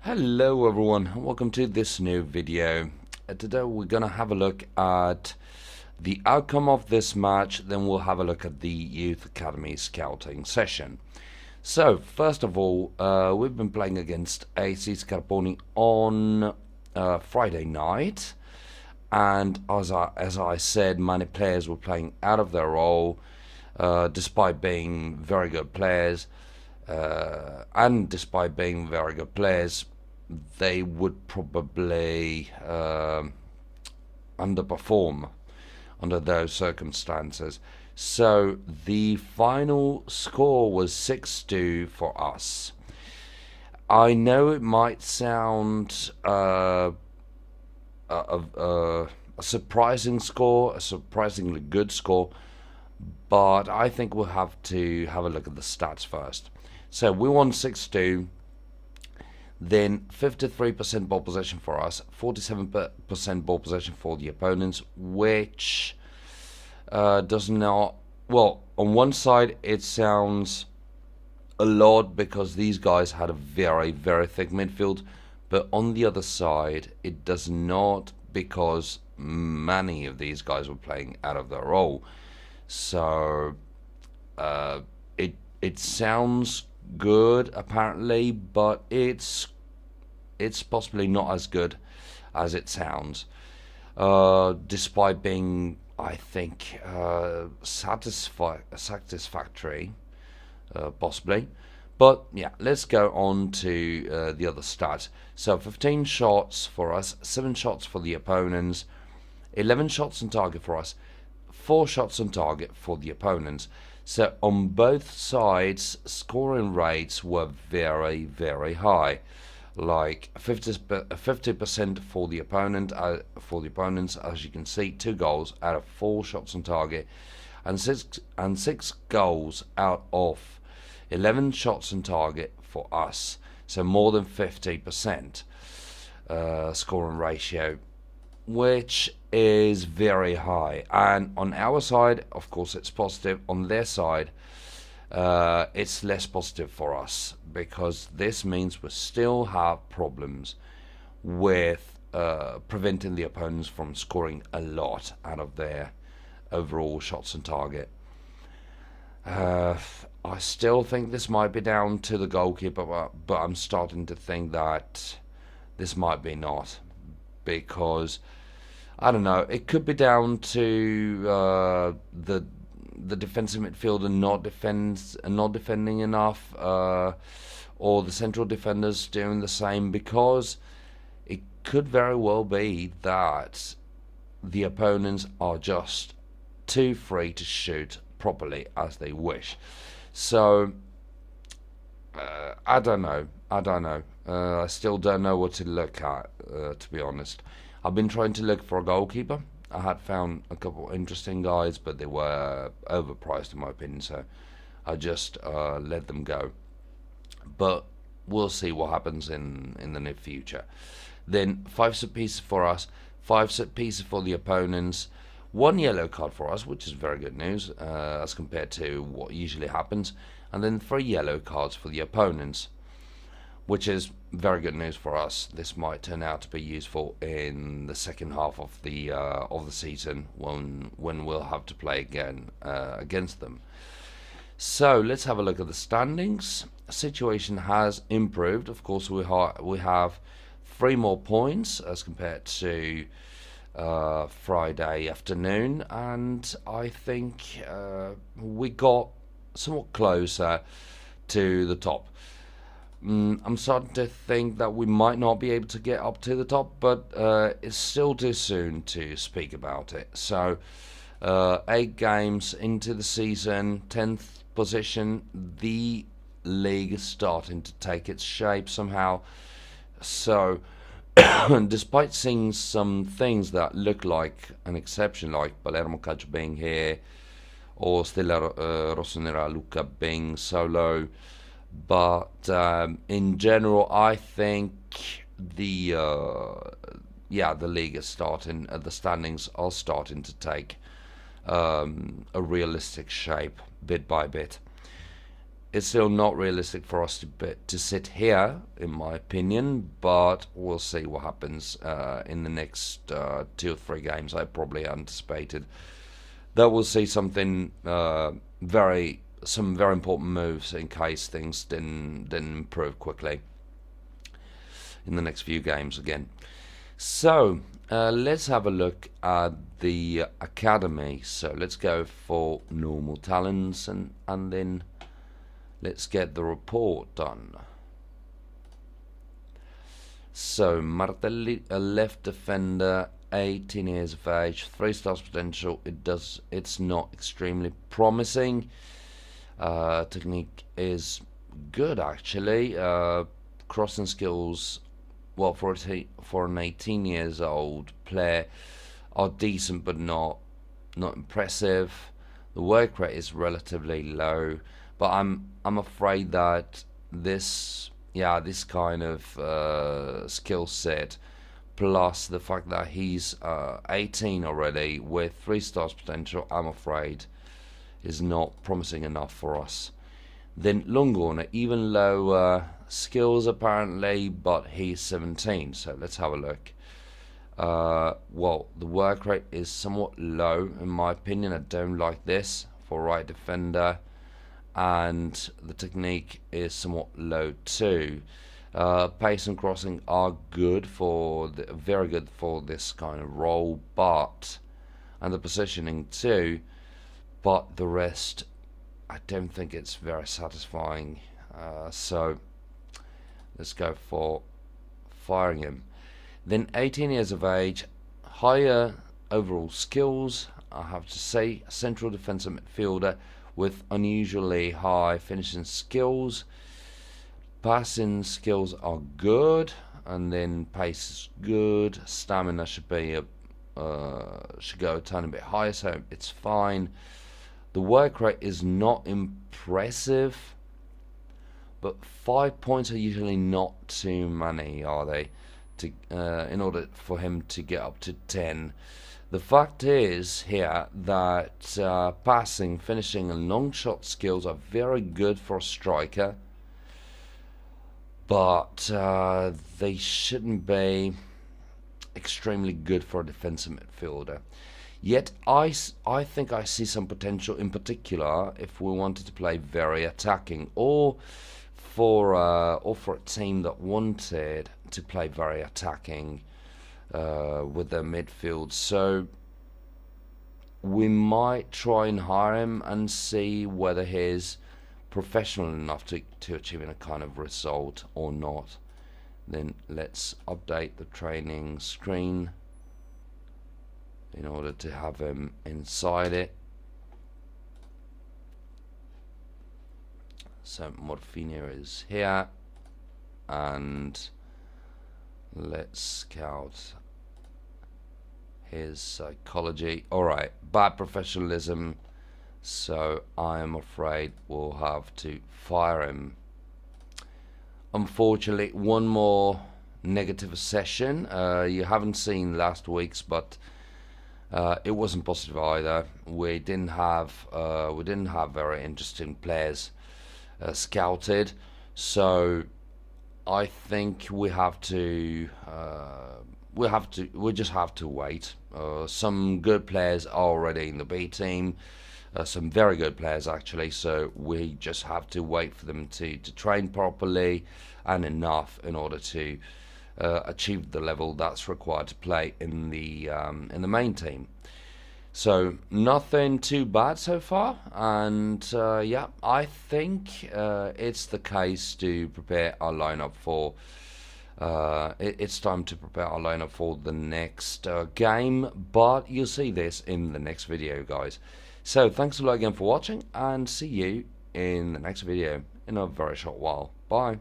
Hello everyone, and welcome to this new video. Today we're gonna have a look at the outcome of this match, then we'll have a look at the Youth Academy scouting session. So first of all, we've been playing against AC Scarponi on Friday night, and as I said, many players were playing out of their role, despite being very good players. And despite being very good players, they would probably underperform under those circumstances. So the final score was 6-2 for us. I know it might sound a surprising score, a surprisingly good score, but I think we'll have to have a look at the stats first. So we won 6-2, then 53% ball possession for us, 47% ball possession for the opponents, which does not, well, on one side it sounds a lot because these guys had a very, very thick midfield, but on the other side it does not, because many of these guys were playing out of their role. So it sounds good apparently, but it's possibly not as good as it sounds. Despite being, I think, satisfactory, possibly. But yeah, let's go on to the other stats. So 15 shots for us, 7 shots for the opponents, 11 shots on target for us, 4 shots on target for the opponents. So on both sides, scoring rates were very, very high, like 50% for the opponent. For the opponents, as you can see, 2 goals out of 4 shots on target, and six goals out of 11 shots on target for us. So more than 50% scoring ratio, which is very high. And on our side, of course, it's positive. On their side, it's less positive for us, because this means we still have problems with preventing the opponents from scoring a lot out of their overall shots on target. I still think this might be down to the goalkeeper, but I'm starting to think that this might be not, because I don't know. It could be down to the defensive midfielder not defending enough, or the central defenders doing the same, because it could very well be that the opponents are just too free to shoot properly as they wish. So I don't know. I still don't know what to look at, to be honest. I've been trying to look for a goalkeeper. I had found a couple interesting guys, but they were overpriced in my opinion, so I just let them go. But we'll see what happens in the near future. Then 5 set pieces for us, 5 set pieces for the opponents, 1 yellow card for us, which is very good news as compared to what usually happens, and then 3 yellow cards for the opponents, which is very good news for us. This might turn out to be useful in the second half of the season, when we'll have to play again against them. So let's have a look at the standings. Situation has improved. Of course, we have 3 more points as compared to Friday afternoon, and I think we got somewhat closer to the top. I'm starting to think that we might not be able to get up to the top, but it's still too soon to speak about it. So 8 games into the season, 10th position, the league is starting to take its shape somehow. So despite seeing some things that look like an exception, like Palermo Calcio being here, or Stella Rossonera Lucca being so low, but in general, I think the league is starting, the standings are starting to take a realistic shape bit by bit. it's still not realistic for us to sit here, in my opinion, but we'll see what happens in the next 2 or 3 games. I probably anticipated that we'll see something some very important moves in case things didn't improve quickly in the next few games again. So let's have a look at the academy. So let's go for normal talents and then let's get the report done. So Martelli, a left defender, 18 years of age, 3 stars potential. It's not extremely promising. Technique is good actually. Crossing skills, well, for an 18 years old player, are decent but not impressive. The work rate is relatively low, but I'm afraid that this kind of skill set, plus the fact that he's 18 already with 3 stars potential, I'm afraid is not promising enough for us. Then Longorn, even lower skills apparently, but he's 17. So let's have a look. Well, the work rate is somewhat low in my opinion. I don't like this for right defender, and the technique is somewhat low too. Pace and crossing are very good for this kind of role, and the positioning too. But the rest, I don't think it's very satisfying. So let's go for firing him. Then 18 years of age, higher overall skills, I have to say, central defensive midfielder with unusually high finishing skills. Passing skills are good, and then pace is good. Stamina should go a tiny bit higher, so it's fine. The work rate is not impressive, but 5 points are usually not too many, are they? In order for him to get up to 10. The fact is here that passing, finishing, and long shot skills are very good for a striker, but they shouldn't be extremely good for a defensive midfielder. Yet I think I see some potential, in particular if we wanted to play very attacking, or for a team that wanted to play very attacking with their midfield. So we might try and hire him and see whether he's professional enough to achieve a kind of result or not. Then let's update the training screen in order to have him inside it. So Morfinho is here, and let's scout his psychology. Alright, bad professionalism, so I am afraid we'll have to fire him. Unfortunately, one more negative session. You haven't seen last week's, but it wasn't positive either. We didn't have very interesting players scouted, so I think we just have to wait. Some good players are already in the B team, some very good players actually, so we just have to wait for them to train properly and enough in order to achieve the level that's required to play in the main team. So nothing too bad so far, and yeah, I think it's the case to prepare our lineup for. It's time to prepare our lineup for the next game, but you'll see this in the next video, guys. So thanks a lot again for watching, and see you in the next video in a very short while. Bye.